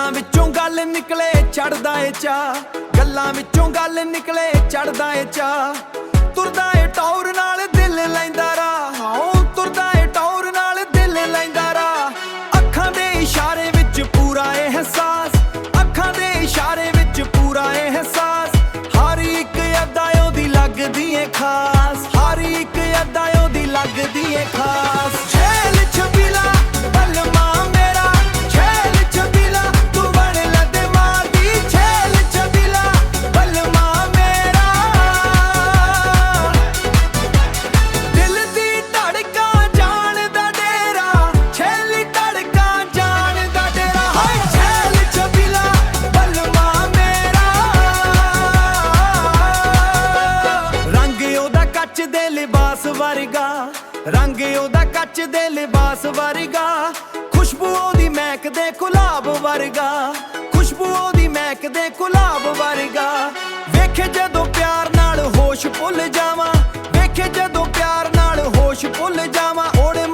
ਗੱਲਾਂ ਵਿੱਚੋਂ ਗੱਲ ਨਿਕਲੇ ਚੜਦਾ ਏ ਚਾ, ਗੱਲਾਂ ਵਿੱਚੋਂ ਗੱਲ ਨਿਕਲੇ ਚੜਦਾ ਏ ਚਾ। ਤੁਰਦਾ ਏ ਟੌਰ ਨਾਲ ਦਿਲ ਲੈਂਦਾ ਰਾਹ, ਤੁਰਦਾ ਏ ਟੌਰ ਨਾਲ ਦਿਲ ਲੈਂਦਾ ਰਾਹ। ਅੱਖਾਂ ਦੇ ਇਸ਼ਾਰੇ ਵਿੱਚ ਪੂਰਾ ਅਹਿਸਾਸ, ਅੱਖਾਂ ਦੇ ਇਸ਼ਾਰੇ ਵਿੱਚ ਪੂਰਾ ਅਹਿਸਾਸ। ਹਰ ਇੱਕ ਅਦਾ ਉਹਦੀ ਲੱਗਦੀ ਏ ਖਾਸ, ਹਰ ਇੱਕ ਅਦਾ ਉਹਦੀ ਲੱਗਦੀ ਏ ਖਾਸ। ਛੇਲ ਛਬੀਲਾ ਬਲਮਾ ਮੇਰਾ, ਛੇਲ ਛਬੀਲਾ ਤੂੰ ਬਣ ਲੱਦੇ ਮਾਰਦੀ। ਛੇਲ ਛਬੀਲਾ ਬਲਮਾ ਮੇਰਾ, ਦਿਲ ਦੀ ਧੜਕਾਂ ਜਾਣਦਾ ਡੇਰਾ, ਛੇਲੀ ਧੜਕਾਂ ਜਾਣਦਾ ਡੇਰਾ। ਹਾਏ ਛੇਲ ਛਬੀਲਾ ਬਲਮਾ ਮੇਰਾ, ਰੰਗ ਉਹਦਾ ਕੱਚ ਦੇ ਲਿਬਾਸ ਵਰਗਾ, ਰੰਗ ਉਹਦਾ ਕੱਚ ਦੇ ਲਿਬਾਸ ਵਰਗਾ। ਖੁਸ਼ਬੂ ਉਹਦੀ ਮਹਿਕਦੇ ਗੁਲਾਬ ਵਰਗਾ, ਖੁਸ਼ਬੂ ਉਹਦੀ ਮਹਿਕਦੇ ਗੁਲਾਬ ਵਰਗਾ। ਵੇਖੇ ਜਦੋਂ ਪਿਆਰ ਨਾਲ ਹੋਸ਼ ਭੁੱਲ ਜਾਵਾਂ, ਵੇਖੇ ਜਦੋਂ ਪਿਆਰ ਨਾਲ ਹੋਸ਼ ਭੁੱਲ ਜਾਵਾਂ। ਓੜੇ